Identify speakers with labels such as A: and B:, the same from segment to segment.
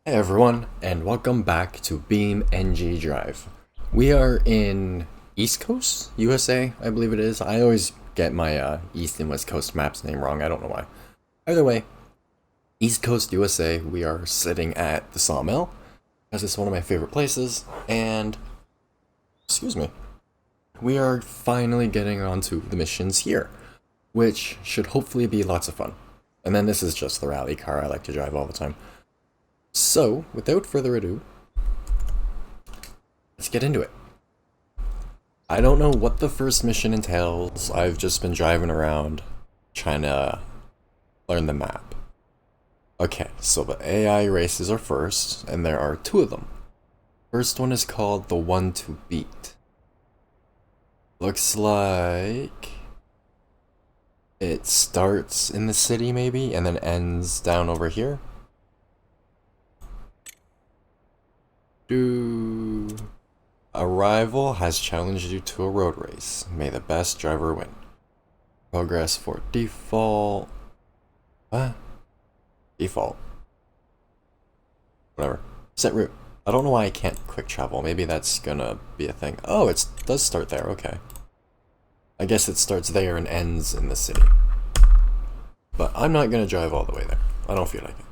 A: Hey everyone, and welcome back to BeamNG.drive. We are in East Coast, USA, I believe it is. I always get my East and West Coast maps name wrong, I don't know why. Either way, East Coast, USA, we are sitting at the Sawmill, as it's one of my favorite places, and, excuse me, we are finally getting onto the missions here, which should hopefully be lots of fun. And then this is just the rally car I like to drive all the time. So, without further ado, let's get into it. I don't know what the first mission entails. I've just been driving around trying to learn the map. Okay, so the AI races are first, and there are two of them. First one is called the one to beat. Looks like it starts in the city maybe, and then ends down over here. A rival has challenged you to a road race. May the best driver win. Progress for default. What? Default. Whatever. Set route. I don't know why I can't quick travel. Maybe that's gonna be a thing. Oh, it does start there. Okay. I guess it starts there and ends in the city. But I'm not gonna drive all the way there. I don't feel like it.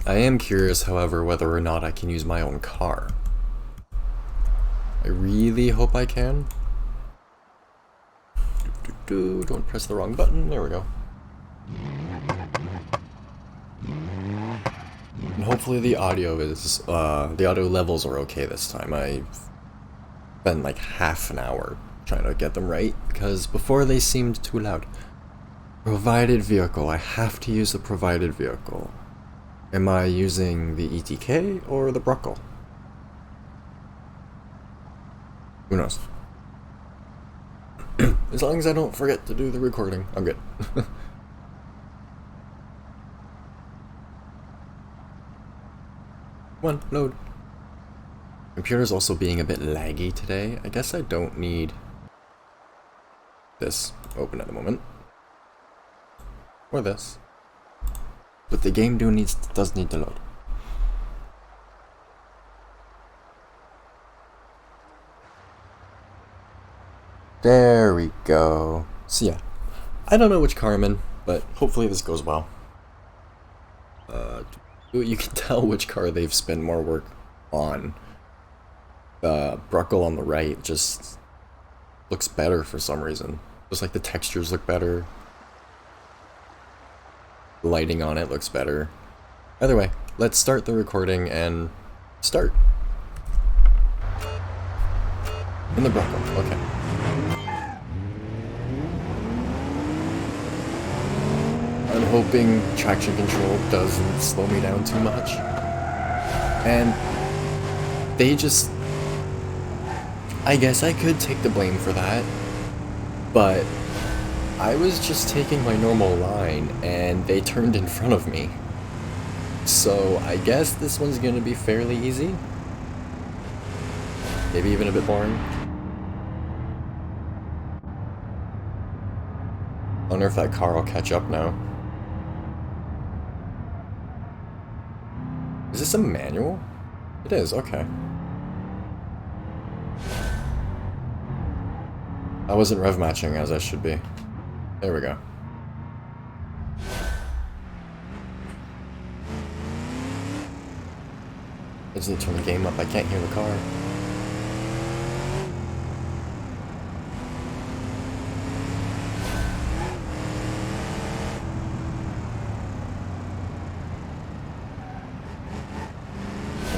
A: I am curious, however, whether or not I can use my own car. I really hope I can. Don't press the wrong button. There we go. And hopefully the audio levels are okay this time. I've spent like half an hour trying to get them right, because before they seemed too loud. Provided vehicle. I have to use the provided vehicle. Am I using the ETK or the Bruckle? Who knows? As long as I don't forget to do the recording, I'm good. Come on, load. Computer's also being a bit laggy today. I guess I don't need this open at the moment. Or this. But the game does need to load. There we go. So yeah, I don't know which car I'm in, but hopefully this goes well. You can tell which car they've spent more work on. The Bruckle on the right just looks better for some reason. Just like the textures look better. The lighting on it looks better. Either way, let's start the recording and start. In the Bruckle, okay. I'm hoping traction control doesn't slow me down too much. And they just... I guess I could take the blame for that, but I was just taking my normal line, and they turned in front of me. So I guess this one's gonna be fairly easy. Maybe even a bit boring. I wonder if that car will catch up now. Is this a manual? It is, okay. I wasn't rev matching as I should be. There we go. I just need to turn the game up. I can't hear the car.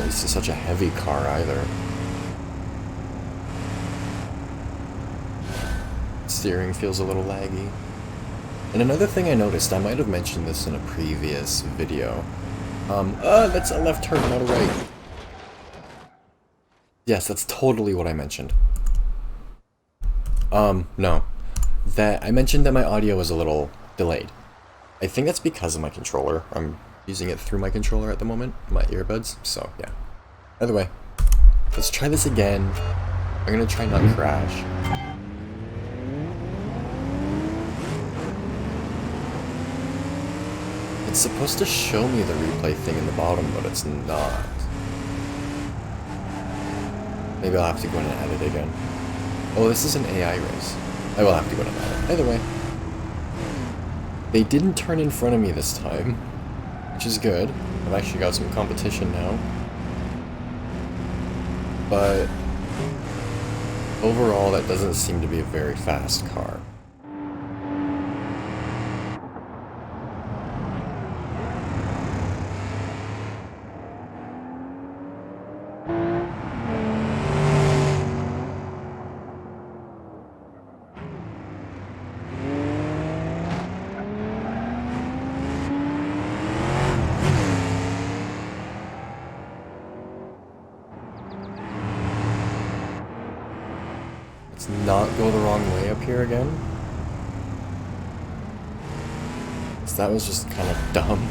A: This is such a heavy car either. Steering feels a little laggy. And another thing I noticed, I might have mentioned this in a previous video. That's a left turn, not a right. Yes, that's totally what I mentioned. No. I mentioned that my audio was a little delayed. I think that's because of my controller. I'm using it through my controller at the moment, my earbuds, so yeah. Either way, let's try this again. I'm gonna try not to crash. It's supposed to show me the replay thing in the bottom, but it's not. Maybe I'll have to go in and edit again. Oh, this is an AI race. I will have to go in and edit. Either way. They didn't turn in front of me this time, which is good. I've actually got some competition now. But overall, that doesn't seem to be a very fast car. Let's not go the wrong way up here again. So that was just kind of dumb.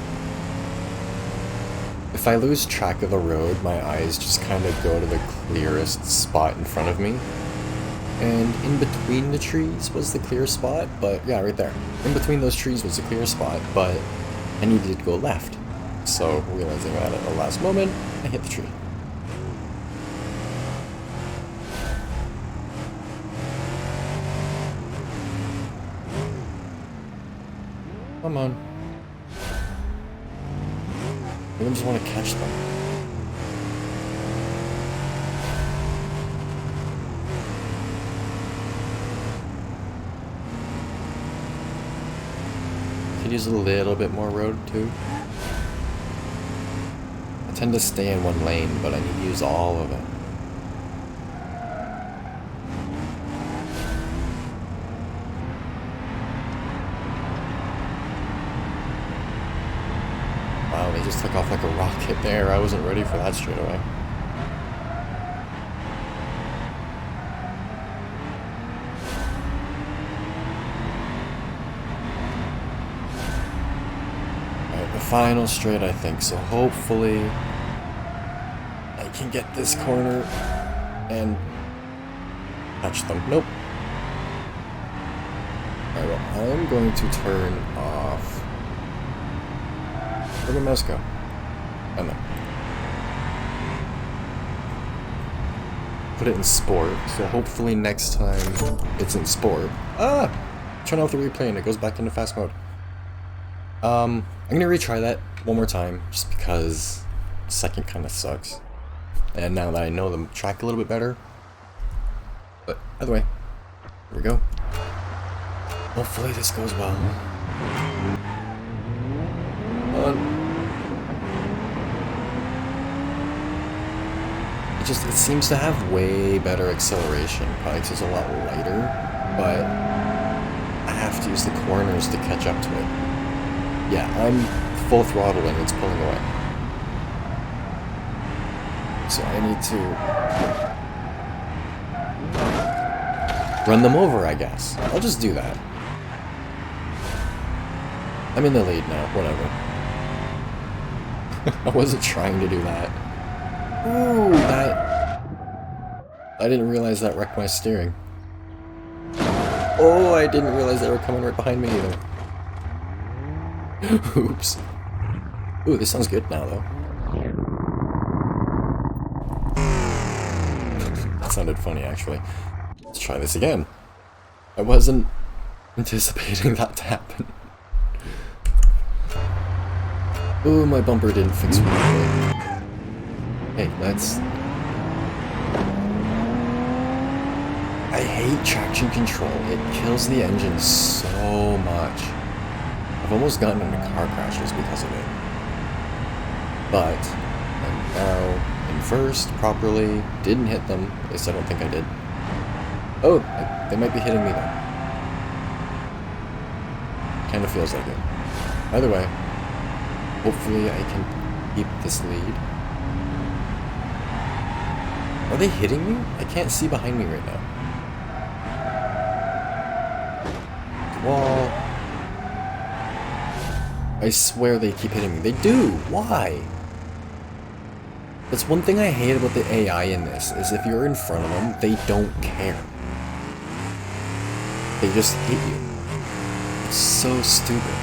A: If I lose track of the road, my eyes just kind of go to the clearest spot in front of me. And in between the trees was the clear spot, but yeah, right there. In between those trees was the clear spot, but I needed to go left. So realizing that at the last moment, I hit the tree. Come on. Maybe I just want to catch them. Could use a little bit more road too. I tend to stay in one lane, but I need to use all of it. Wow, they just took off like a rocket there. I wasn't ready for that straight away. Alright, the final straight, I think. So hopefully I can get this corner and catch them. Nope. Alright, well, I'm going to turn off. Where'd my mouse go? Oh no. Put it in sport, so hopefully next time it's in sport. Ah! Turn off the replay and it goes back into fast mode. I'm gonna retry that one more time, just because second kinda sucks. And now that I know the track a little bit better. But either way, here we go. Hopefully this goes well. It seems to have way better acceleration, probably because it's a lot lighter, but I have to use the corners to catch up to it. Yeah, I'm full throttle and it's pulling away. So I need to run them over, I guess. I'll just do that. I'm in the lead now, whatever. I wasn't trying to do that. Ooh, I didn't realize that wrecked my steering. Oh, I didn't realize they were coming right behind me either. Oops. Ooh, this sounds good now, though. That sounded funny, actually. Let's try this again. I wasn't anticipating that to happen. Ooh, my bumper didn't fix properly. Hey, let's... I hate traction control. It kills the engine so much. I've almost gotten into car crashes because of it. But I'm now in first properly. Didn't hit them. At least I don't think I did. Oh, they might be hitting me though. Kinda feels like it. Either way, hopefully I can keep this lead. Are they hitting me? I can't see behind me right now. Wall. I swear they keep hitting me. They do! Why? That's one thing I hate about the AI in this, is if you're in front of them, they don't care. They just hit you. It's so stupid.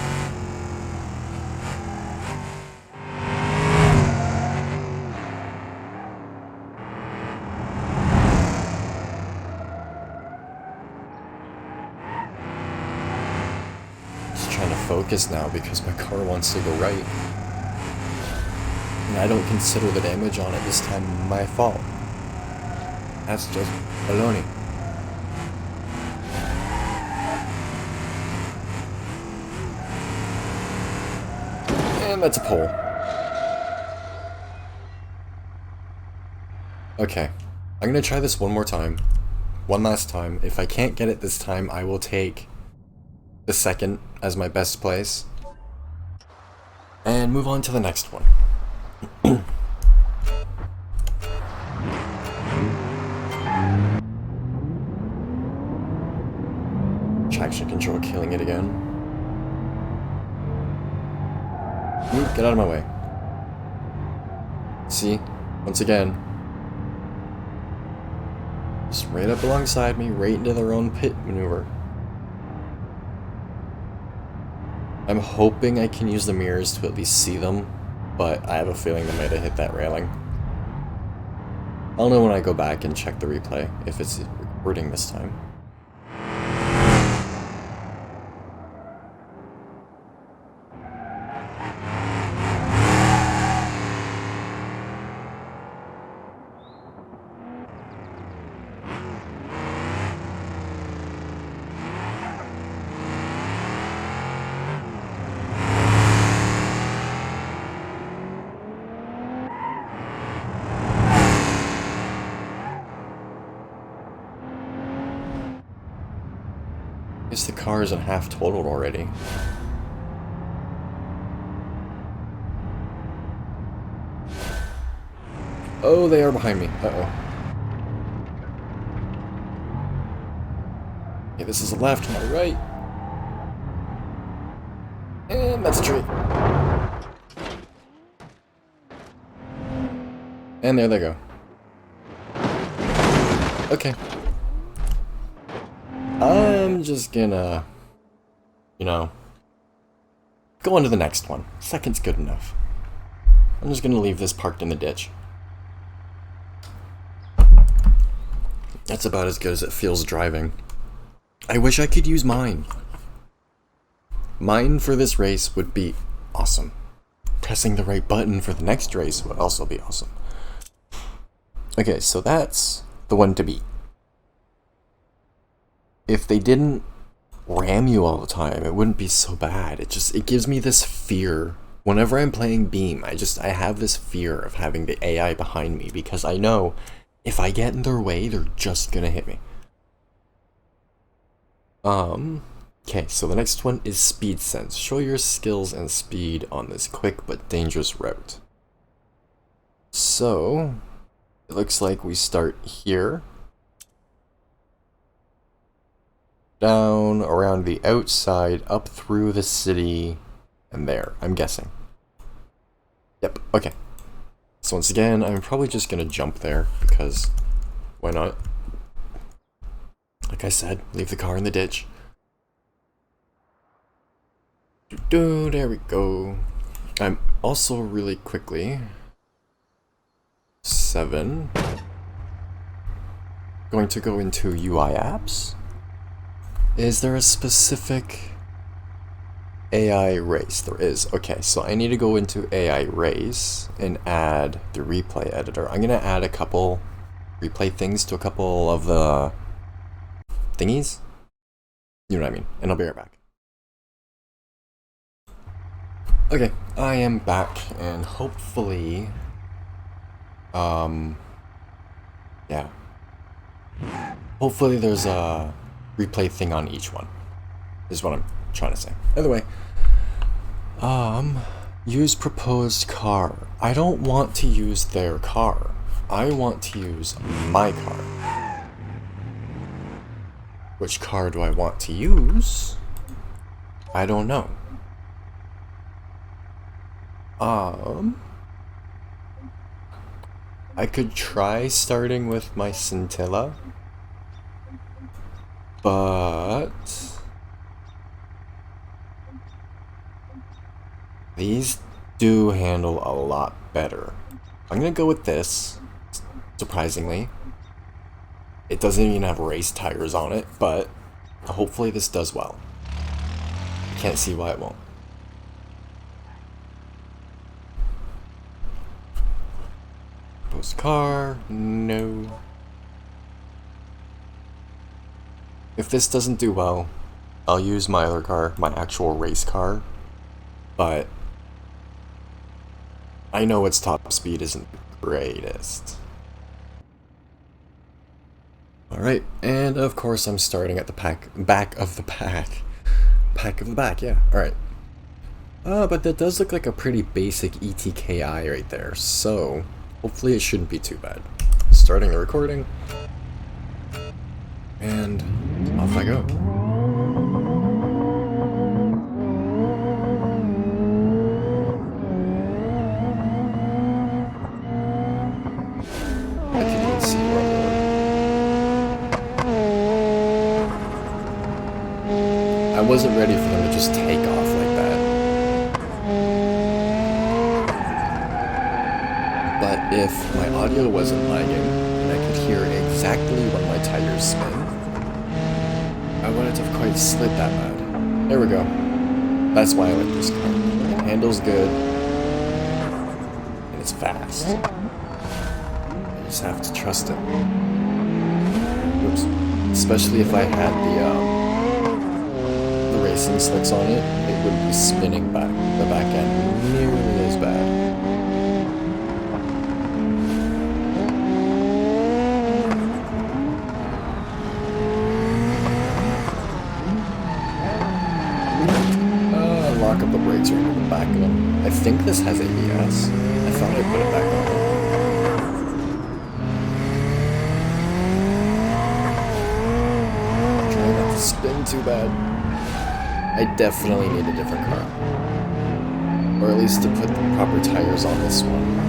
A: focus now because my car wants to go right. And I don't consider the damage on it this time my fault. That's just baloney. And that's a pole. Okay, I'm gonna try this one more time. One last time. If I can't get it this time, I will take the second as my best place. And move on to the next one. Traction control killing it again. Ooh, get out of my way. See? Once again. Just right up alongside me, right into their own pit maneuver. I'm hoping I can use the mirrors to at least see them, but I have a feeling they might have hit that railing. I'll know when I go back and check the replay, if it's recording this time. I guess the car isn't half totaled already. Oh, they are behind me. Uh-oh. Okay, this is a left, not a right. And that's a tree. And there they go. Okay. I'm just gonna, you know, go on to the next one. Second's good enough. I'm just gonna leave this parked in the ditch. That's about as good as it feels driving. I wish I could use mine. Mine for this race would be awesome. Pressing the right button for the next race would also be awesome. Okay, so that's the one to beat. If they didn't ram you all the time, it wouldn't be so bad. It gives me this fear. Whenever I'm playing Beam, I have this fear of having the AI behind me because I know if I get in their way, they're just gonna hit me. Okay, so the next one is Speed Sense. Show your skills and speed on this quick but dangerous route. So, it looks like we start here. Down around the outside, up through the city, and there, I'm guessing. Yep, okay. So once again, I'm probably just gonna jump there, because why not? Like I said, leave the car in the ditch. There we go. I'm also really quickly... 7. Going to go into UI apps. Is there a specific AI race? There is. Okay, so I need to go into AI race and add the replay editor. I'm gonna add a couple replay things to a couple of the thingies. You know what I mean? And I'll be right back. Okay, I am back and hopefully, yeah. Hopefully there's a replay thing on each one, is what I'm trying to say. Either way, use proposed car. I don't want to use their car. I want to use my car. Which car do I want to use? I don't know. I could try starting with my Scintilla, but these do handle a lot better. I'm gonna go with this, surprisingly. It doesn't even have race tires on it, but hopefully this does well. can't see why it won't. Post car, no. If this doesn't do well, I'll use my other car, my actual race car, but I know its top speed isn't the greatest. Alright, and of course I'm starting at the back of the back, yeah, alright. But that does look like a pretty basic ETKI right there, so hopefully it shouldn't be too bad. Starting the recording, and off I go. I can even see where I'm going. I wasn't ready for them to just take off like that. But if my audio wasn't lagging, and I could hear exactly when my tires spin, I wouldn't have quite slid that bad. There we go. That's why I like this car. It handles good, and it's fast. I just have to trust it. Oops. Especially if I had the racing slicks on it, it would be spinning back the back end nearly as bad. Lock up the brakes right in the back of them. I think this has ABS. I thought I put it back on. Trying not to spin too bad. I definitely need a different car. Or at least to put the proper tires on this one.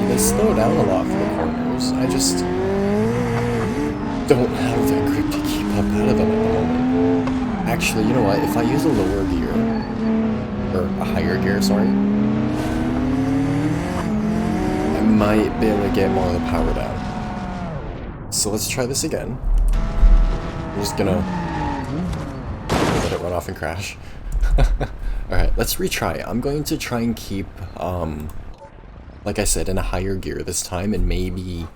A: They slow down a lot for the corners. I just don't have the grip to keep up out of them at the moment. Actually, you know what? If I use a lower gear, or a higher gear, sorry, I might be able to get more of the power down. So let's try this again. I'm just gonna let it run off and crash. Alright, let's retry it. I'm going to try and keep, like I said, in a higher gear this time, and maybe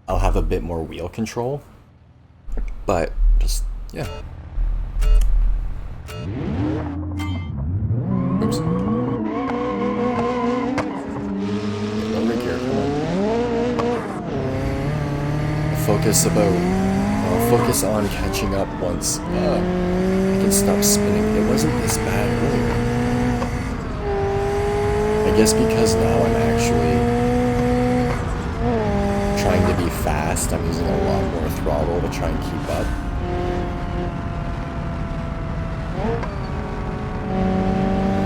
A: I'll have a bit more wheel control. But just, yeah. Oops. Lower gear, come on. Focus on catching up once I can stop spinning. It wasn't this bad earlier. I guess because now I'm actually trying to be fast, I'm using a lot more throttle to try and keep up.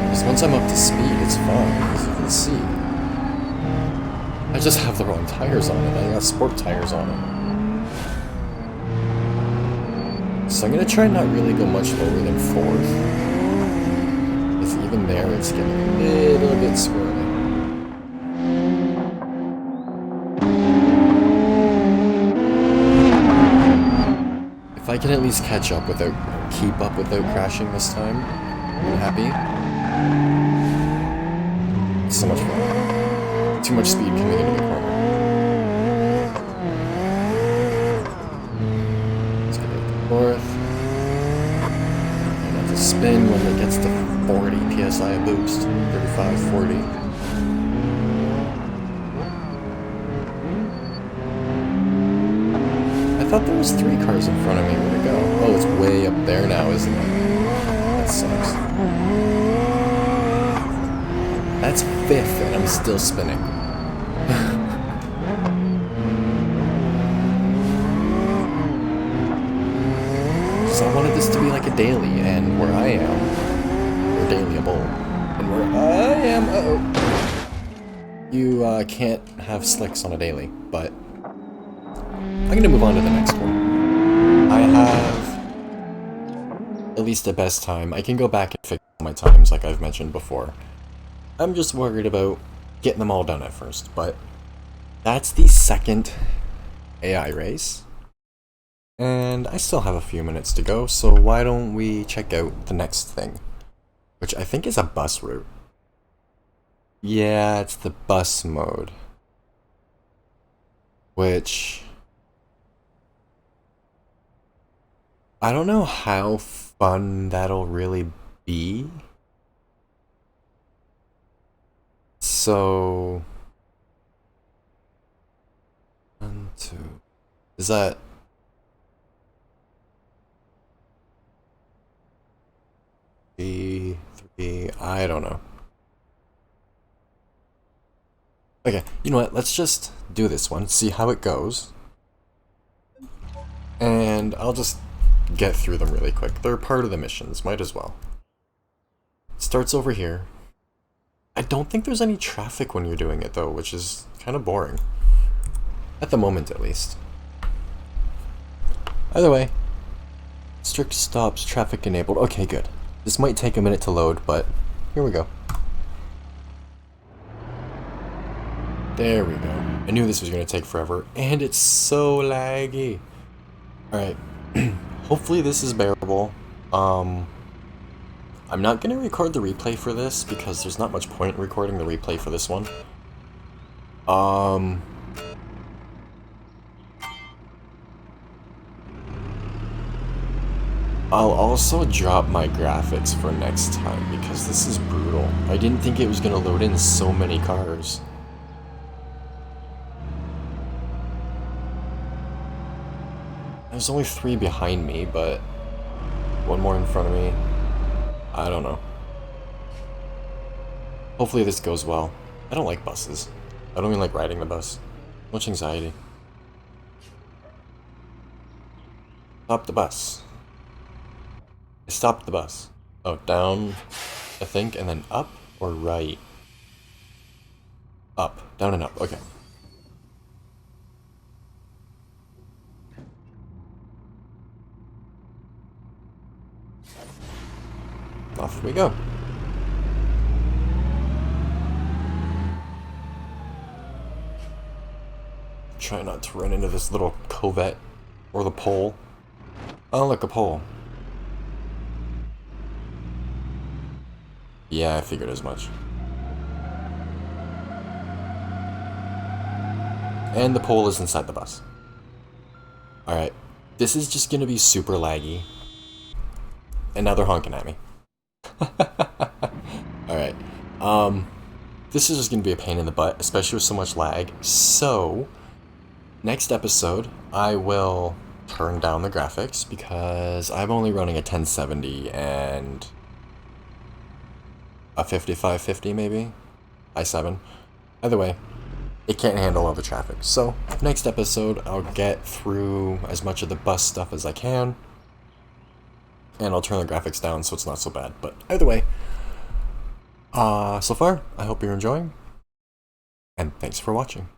A: Because once I'm up to speed, it's fine, as you can see. I just have the wrong tires on it. I got sport tires on it. So I'm going to try not really go much lower than 4th. Because even there, it's getting a little bit swirly. If I can at least catch up without, keep up without crashing this time, I'm happy. It's so much fun. Too much speed coming into the corner. Let's get it to 4th. And have to spin when it gets to 40 PSI a boost. 35, 40. I thought there was 3 cars in front of me. Where'd it go? Oh, it's way up there now, isn't it? That sucks. That's 5th, and I'm still spinning. So I wanted this to be like a daily, and where I am, or dailyable, and where I am, you can't have slicks on a daily, but I'm gonna move on to the next one. I have at least a best time. I can go back and fix my times, like I've mentioned before. I'm just worried about getting them all done at first, but that's the second AI race. And I still have a few minutes to go, so why don't we check out the next thing, which I think is a bus route. Yeah, it's the bus mode, which I don't know how fun that'll really be. So, 1, 2, is that? B3, I don't know. Okay, you know what, let's just do this one, see how it goes. And I'll just get through them really quick. They're part of the missions, might as well. Starts over here. I don't think there's any traffic when you're doing it though, which is kind of boring. At the moment, at least. Either way, strict stops, traffic enabled. Okay, good. This might take a minute to load, but here we go. There we go. I knew this was going to take forever, and it's so laggy. Alright, hopefully this is bearable. I'm not going to record the replay for this, because there's not much point in recording the replay for this one. I'll also drop my graphics for next time, because this is brutal. I didn't think it was going to load in so many cars. There's only 3 behind me, but 1 more in front of me. I don't know. Hopefully this goes well. I don't like buses. I don't even like riding the bus. Much anxiety. Stop the bus. I stopped the bus. Oh, down, I think, and then up or right? Up. Down and up. Okay. Off we go. Try not to run into this little covette or the pole. Oh, look, a pole. Yeah, I figured as much. And the pole is inside the bus. Alright, this is just gonna be super laggy. And now they're honking at me. Alright, this is just gonna be a pain in the butt, especially with so much lag. So, next episode, I will turn down the graphics because I'm only running a 1070 and a 5550 maybe? i7. Either way, it can't handle all the traffic. So, next episode, I'll get through as much of the bus stuff as I can. And I'll turn the graphics down so it's not so bad. But either way, so far, I hope you're enjoying. And thanks for watching.